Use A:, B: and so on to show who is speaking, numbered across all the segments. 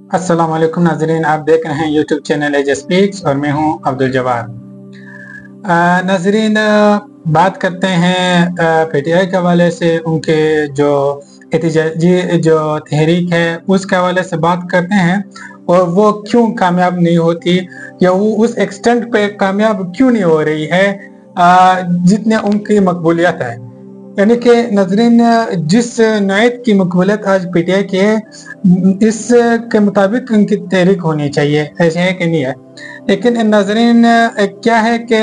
A: अस्सलाम वालेकुम नाजरीन, आप देख रहे हैं यूट्यूब चैनल एज स्पीक्स और मैं हूं अब्दुल जवाद। नाजरीन, बात करते हैं पीटीआई के हवाले से, उनके जो एहतजाजी जो तहरीक है उसके हवाले से बात करते हैं और वो क्यों कामयाब नहीं होती या वो उस एक्सटेंट पे कामयाब क्यों नहीं हो रही है जितने उनकी मकबूलियत है। यानी कि नाजरीन, जिस नौयत की मकबूलियत आज पीटीआई की है इसके मुताबिक उनकी तहरीक होनी चाहिए, ऐसे है कि नहीं है। लेकिन नाजरीन, क्या है कि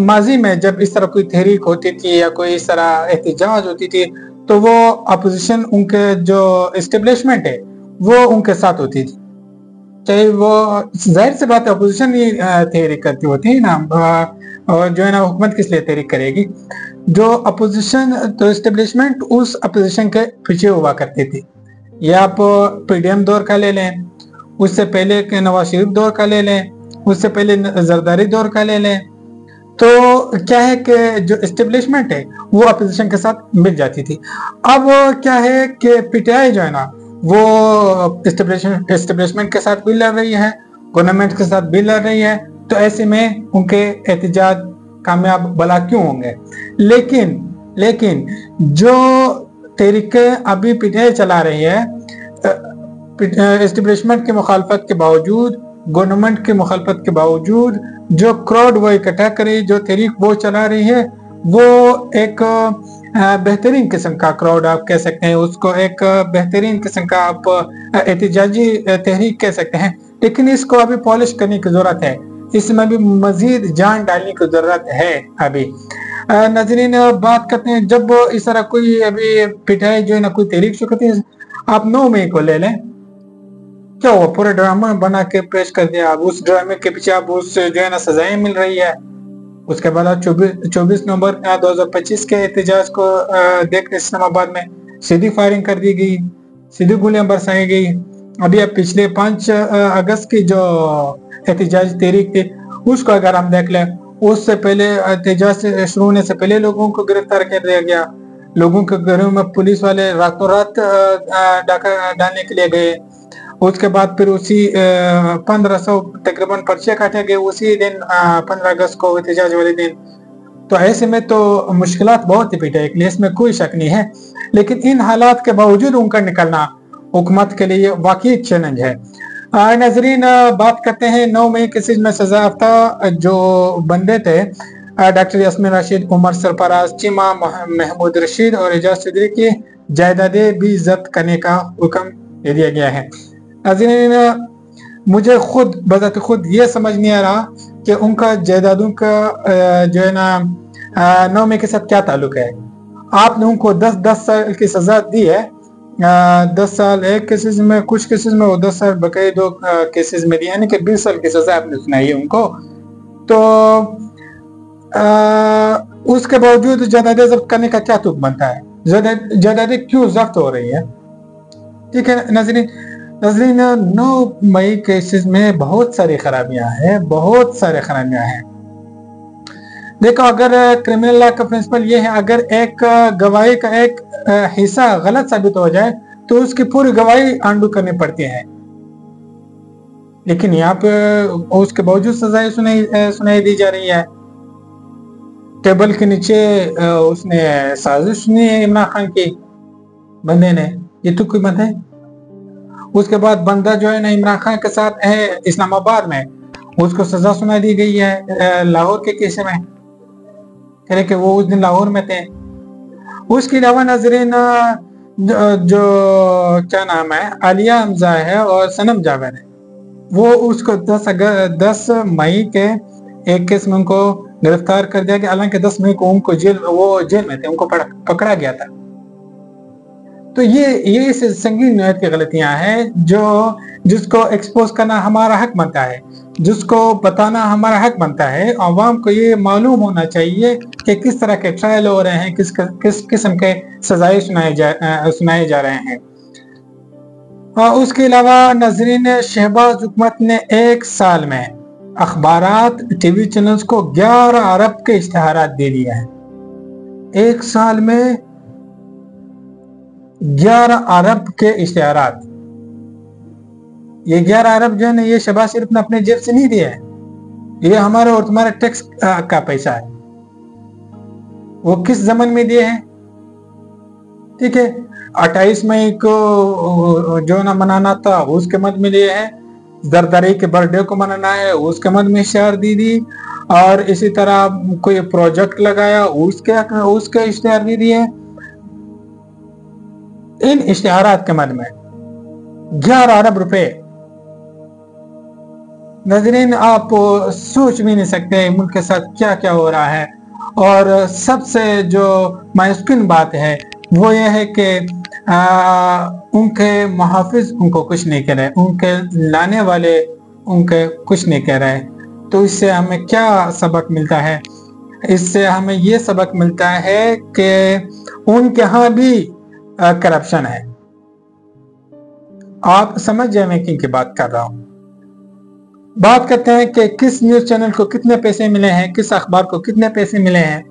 A: माजी में जब इस तरह कोई तहरीक होती थी या कोई इस तरह एहतजाज होती थी तो वो अपोजिशन, उनके जो इस्टेब्लिशमेंट है वो उनके साथ होती थी। चाहे वो जाहिर सी बात है अपोजिशन ही तहरीक करती होती है ना, और जो है ना हुकूमत किस लिए तहरीक करेगी। जो अपोजिशन तो इस्टेब्लिशमेंट उस अपोजिशन के पीछे हुआ करती थी। या आप पीडीएम दौर का ले लें, उससे पहले के नवाज शरीफ दौर का ले लें, उससे पहले जरदारी दौर का ले लें, तो क्या है कि जो इस्टेब्लिशमेंट है वो अपोजिशन के साथ मिल जाती थी। अब क्या है कि पीटीआई जो है ना वो इस्टेब्लिशमेंट के साथ भी लड़ रही है, गवर्नमेंट के साथ भी लड़ रही है, तो ऐसे में उनके एहतजाज कामयाब भला क्यों होंगे। लेकिन जो तहरीकें अभी पीटीआई चला रही है, इस्टेब्लिशमेंट की मुखालफत के बावजूद, गवर्नमेंट की मुखालफत के बावजूद, जो क्राउड वो इकट्ठा करे, जो तहरीक वो चला रही है, वो एक बेहतरीन किस्म का क्राउड आप कह सकते हैं उसको, एक बेहतरीन किस्म का आप एहतजाजी तहरीक कह सकते हैं। लेकिन इसको अभी पॉलिश करने की जरूरत है, इसमें भी मजीद जान डालने की जरूरत है अभी। नाजरीन, बात करते हैं जब इस तरह कोई अभी पीटीआई जो है ना कोई तहरीक शुरू करती है, आप 9 मई को ले लें, क्या हुआ, पूरे ड्रामा बना के पेश कर दिया। अब उस ड्रामे के पीछे अब उस जो है ना सजाएं मिल रही है। उसके बाद 24 नवंबर 2025 के एहतजाज को देखते इस्लामाबाद में सीधी फायरिंग कर दी गई, सीधी गोलियां बरसाई गई। अभी अब पिछले 5 अगस्त की जो एहतजाज तहरीक थी उसको अगर हम देख लें, उससे पहले एहतजाज से शुरू होने से पहले लोगों को गिरफ्तार कर दिया गया, लोगों के घरों में पुलिस वाले रातों रात डाका डालने के लिए गए। उसके बाद फिर उसी 1500 तकरीबन पर्चे काटे गए उसी दिन 15 अगस्त को, एहतजाज वाले दिन। तो ऐसे में तो मुश्किलात बहुत ही पीटीआई के लिए, इसमें कोई शक नहीं है। लेकिन इन हालात के बावजूद उनका निकलना हुकूमत के लिए वाकई चैलेंज है। नाजरीन, बात करते हैं 9 मई केसेज में सजा याफ्ता जो बंदे थे, डॉक्टर यास्मीन राशिद, उमर सरफराज, चीमा, महमूद रशीद और एजाज चौधरी की जायदादें भी जब्त करने का हुक्म दे दिया गया है। नाज़रीन, मुझे खुद बजाते खुद ये समझ नहीं आ रहा कि उनका जायदादों का जो है ना 9 मई के साथ क्या ताल्लुक है। आपने उनको 10 साल की सजा दी है, 10 साल एक केसेस में, कुछ केसेस में वो 10 साल बकाए 2 केसेस में दिया, यानी कि 20 साल की सजा आपने सुनाई है उनको। तो उसके बावजूद जायदादें जब्त करने का क्या तुक बनता है, जायदादें क्यों जब्त हो रही है। ठीक है नाज़रीन, 9 मई केसेस में बहुत सारी खराबियां हैं, बहुत सारे खराबियां हैं। देखो, अगर क्रिमिनल लॉ का प्रिंसिपल ये है, अगर एक गवाही का एक हिस्सा गलत साबित हो जाए तो उसकी पूरी गवाही आंडू करनी पड़ती है। लेकिन यहाँ पे उसके बावजूद सजाएं सुनाई दी जा रही है। टेबल के नीचे उसने साजिश सुनी है इमरान खान की बंदे ने, ये तो कोई बात है। उसके बाद बंदा जो है ना इमरान खान के साथ है इस्लामाबाद में, उसको सजा सुना दी गई है लाहौर के केस में, कह रहे कि वो उस दिन लाहौर में थे। उसके अलावा नाजरीन, जो क्या नाम है, आलिया हमजा है और सनम जावेद है, वो उसको 10 मई के एक केस में उनको गिरफ्तार कर दिया गया। हालांकि 10 मई को उनको जेल में थे, उनको पकड़ा गया था। तो ये संगीन नौयत की गलतियां हैं जिसको एक्सपोज करना हमारा हक बनता है, जिसको बताना हमारा हक बनता है। आवाम को ये मालूम होना चाहिए कि किस तरह के ट्रायल हो रहे हैं, किस किस्म के सजाएं सुनाए जा रहे हैं। और उसके अलावा नाजरीन, शहबाज हुकूमत ने 1 साल में अखबारात, टीवी चैनल्स को 11 अरब के इश्तिहारात दे दिए हैं। 1 साल में 11 अरब के इश्तिहारात। ये 11 अरब जो है ना, ये शहबाज शरीफ ने अपने जेब से नहीं दिया है, ये हमारे और तुम्हारे टैक्स का पैसा है। वो किस जमन में दिए हैं? ठीक है, 28 मई को जो ना मनाना था उसके मद में दिए हैं, जरदारी के बर्थडे को मनाना है उसके मद में इश्तिहार दी, और इसी तरह कोई प्रोजेक्ट लगाया उसके इश्तिहार नहीं दिए। इन इश्तिहारात के मद में 11 अरब रुपए। नाज़रीन, आप सोच भी नहीं सकते मुल्क के साथ क्या क्या हो रहा है। और सबसे जो मायूसकुन बात है वो ये है कि उनके मुहाफिज उनको कुछ नहीं कह रहे, उनके लाने वाले उनके कुछ नहीं कह रहे। तो इससे हमें क्या सबक मिलता है? इससे हमें ये सबक मिलता है कि उनके यहाँ भी करप्शन है। आप समझ जाए मैं किन की बात कर रहा हूँ। बात करते हैं कि किस न्यूज़ चैनल को कितने पैसे मिले हैं, किस अखबार को कितने पैसे मिले हैं।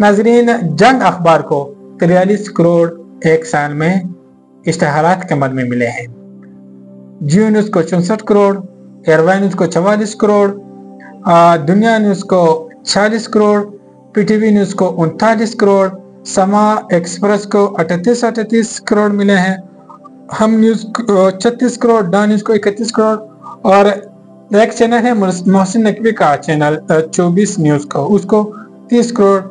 A: नाजरीन, जंग अखबार को 43 करोड़ एक साल में इश्तिहारात के मद में मिले हैं। जियो न्यूज़ को 64 करोड़, एयरवाई न्यूज़ को 44 करोड़, दुनिया न्यूज़ को 46 करोड़, पीटीवी न्यूज़ को 39 करोड़, समा एक्सप्रेस को 38 करोड़ मिले हैं, हम न्यूज़ को 36 करोड़, डा न्यूज़ को 31 करोड़, और एक चैनल है मोहसिन नकवी का चैनल 24 न्यूज़ को, उसको 30 करोड़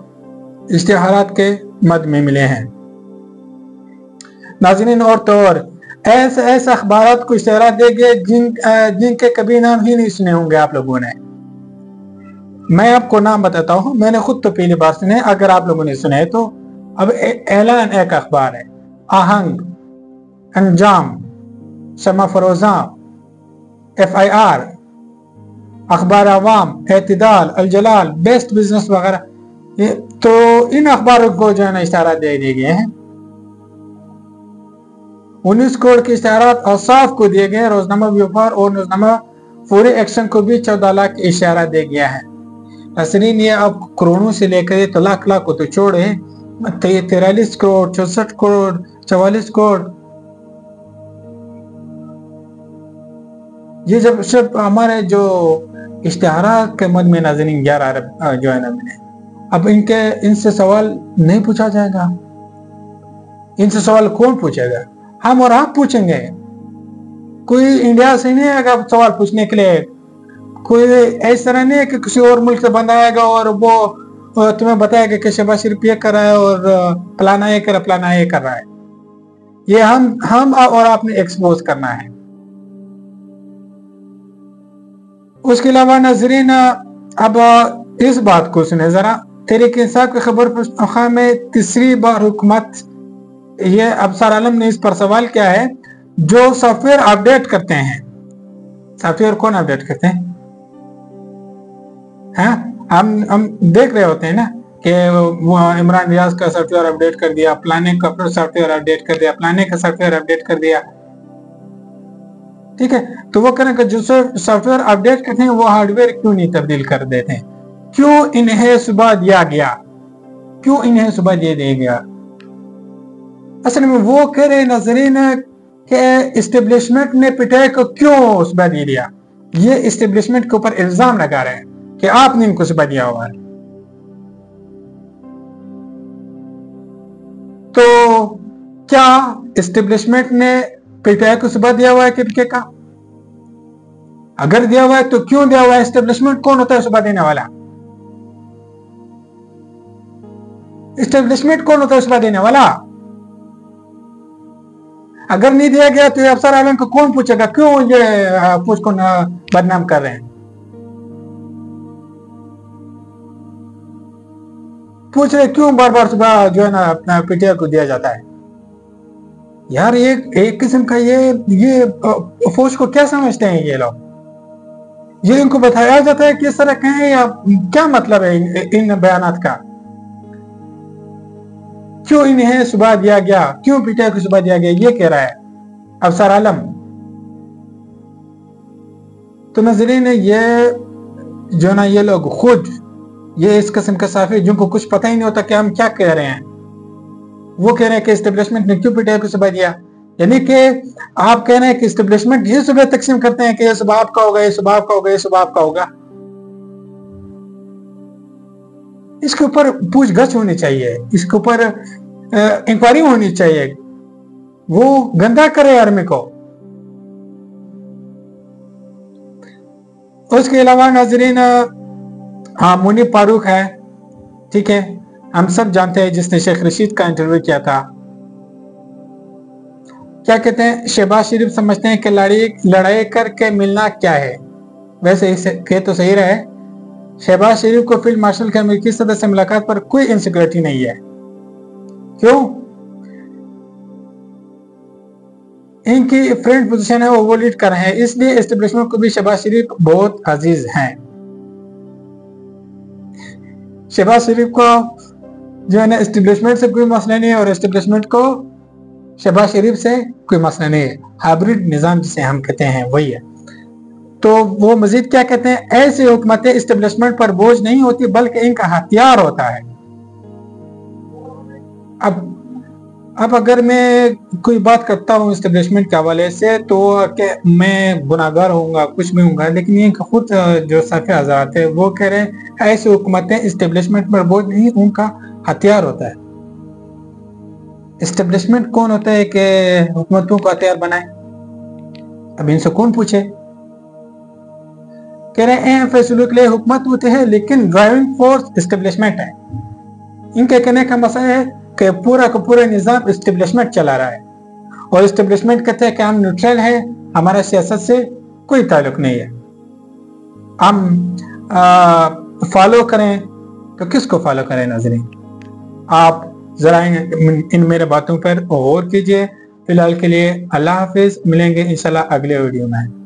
A: इश्तिहारात के मद में मिले हैं। नाज़रीन, और तो और ऐसे अखबारात को इश्तिहारात देंगे जिनके कभी नाम ही नहीं सुने होंगे आप लोगों ने। मैं आपको नाम बताता हूँ, मैंने खुद तो पहली बार सुने, अगर आप लोगों ने सुने तो। अब ऐलान एक अखबार है, आहंग, अंजाम, शमा फरोजा, FIR, अखबार अवाम, एतदाल, अल जलाल, बेस्ट बिजनेस वगैरह, तो इन अखबारों को जो है ना इश्तिहारात दे दिए गए हैं। 19 करोड़ के इश्तिहारात औसाफ को दिए गए, रोजनामा व्यापार और रोजनामा फौरी एक्शन को भी 14 लाख इश्तिहारात दे गया है। नाज़रीन, ये अब करोड़ों से लेकर तो लाख को तो छोड़े, 43 करोड़, 64 करोड़, 44 करोड़, ये जब सब हमारे जो इश्तिहारात के मद में नाज़रीन 11 अरब जो है ना मिले। अब इनसे सवाल नहीं पूछा जाएगा। इनसे सवाल कौन पूछेगा? हम और आप पूछेंगे। कोई इंडिया से नहीं आएगा सवाल पूछने के लिए। कोई ऐसा तरह नहीं है कि किसी और मुल्क से बंदा आएगा और वो तुम्हें बताएगा कि शहबाज शरीफ ये कर रहा है और फलाना ये कर रहा है, फलाना ये कर रहा है। ये हम और आपने एक्सपोज करना है। उसके अलावा नाज़रीन, अब इस बात को सुने जरा, तहरीक इंसाफ की खबर पख्तूनख्वा में तीसरी बार हुकूमत, ये अफसर आलम ने इस पर सवाल किया है। जो सॉफ्टवेयर अपडेट करते हैं, सॉफ्टवेयर कौन अपडेट करते हैं? हाँ, हम देख रहे होते हैं ना कि इमरान रियाज का सॉफ्टवेयर अपडेट कर दिया, फलाने का सॉफ्टवेयर अपडेट कर दिया, फलाने का सॉफ्टवेयर अपडेट कर दिया। ठीक है, तो वो करें कि जो सॉफ्टवेयर अपडेट करते हैं वो हार्डवेयर क्यों नहीं तब्दील कर देते हैं? क्यों इन्हें सुबह दिया गया? क्यों इन्हें सुबह दे दिया गया? असल में वो कह रहे नाज़रीन कि एस्टेब्लिशमेंट ने पिटाई को क्यों सुबह दे दिया। ये एस्टेब्लिशमेंट के ऊपर इल्जाम लगा रहे हैं कि आपने इनको सुबह दिया हुआ है। तो क्या एस्टेब्लिशमेंट ने पिटाई को सुबह दिया हुआ है कि का? अगर दिया हुआ है तो क्यों दिया हुआ है? एस्टेब्लिशमेंट कौन होता है सुबह देने वाला? एस्टेब्लिशमेंट कौन होता है सुबह देने वाला? अगर नहीं दिया गया तो अफसर आलम को कौन पूछेगा? क्यों ये पूछ को बदनाम कर रहे हैं? पूछ रहे क्यों बार बार सुबह जो है ना अपना पीटीआई को दिया जाता है? यार, ये एक किस्म का ये फौज को क्या समझते हैं ये लोग? ये इनको बताया जाता है किस तरह कहें, या क्या मतलब है इन बयानात का? क्यों इन्हें सुबह दिया गया? क्यों पीटीआई को सुबह दिया गया? ये कह रहा है अफसर आलम। तो नाज़रीन, ये जो ना ये लोग खुद ये इस किस्म के साफी जिनको कुछ पता ही नहीं होता कि हम क्या कह रहे हैं, वो कह रहे हैं कि एस्टेब्लिशमेंट ने क्यों पीटीआई को सुबह दिया। यानी कि आप कह रहे हैं कि इस्टेब्लिशमेंट ये सुबह तकसीम करते हैं कि ये सुबह आपका होगा, ये सुबह आपका होगा, ये सुबह आपका होगा। इसके ऊपर पूछगछ होनी चाहिए, इसके ऊपर इंक्वायरी होनी चाहिए। वो गंदा करे आर्मी को। उसके अलावा नाजरीन, हाँ, मुनीब फारूक है, ठीक है, हम सब जानते हैं, जिसने शेख रशीद का इंटरव्यू किया था। क्या कहते हैं, शहबाज शरीफ समझते हैं कि लड़ाई करके मिलना क्या है। वैसे इसे कह तो सही रहे, शहबाज शरीफ को फील्ड मार्शल के अमेरिकी सदस्य से मुलाकात पर कोई इनसिक्योरिटी नहीं है। क्यों? इनकी फ्रेंड पोजीशन है, वो लीड कर रहे हैं, इसलिए एस्टेब्लिशमेंट को भी शहबाज शरीफ बहुत अजीज हैं। शहबाज शरीफ को जो है ना एस्टेब्लिशमेंट से कोई मसला नहीं है, और एस्टेब्लिशमेंट को शहबाज शरीफ से कोई मसला नहीं है। हाइब्रिड निजाम जिसे हम कहते हैं वही है। तो वो मजीद क्या कहते हैं, ऐसी हुकूमतें एस्टेब्लिशमेंट पर बोझ नहीं होती बल्कि इनका हथियार होता है। अब अगर मैं कोई बात करता हूँ एस्टेब्लिशमेंट के हवाले से तो मैं गुनाहगार होऊंगा, कुछ भी होऊंगा, लेकिन ये खुद जो सफ़े हज़रात है वो कह रहे हैं ऐसी हुकूमतें एस्टेब्लिशमेंट पर बोझ नहीं, उनका हथियार होता है। एस्टेब्लिशमेंट कौन होता है कि हुकूमतों को हथियार बनाए? अब इनसे कौन पूछे? कह रहे हैं फैसलों के लिए हुकूमत होती है लेकिन ड्राइविंग फोर्स एस्टेब्लिशमेंट है। इनके कहने का मसला है कि पूरा का पूरा निजाम एस्टेब्लिशमेंट चला रहा है, और एस्टेब्लिशमेंट कहते हैं कि हम न्यूट्रल है, हमारा सियासत से कोई ताल्लुक नहीं है। हम फॉलो करें तो किसको फॉलो करें? नाज़रीन, आप जरा इन मेरे बातों पर गौर कीजिए। फिलहाल के लिए अल्लाह हाफिज, मिलेंगे इंशाल्लाह अगले वीडियो में।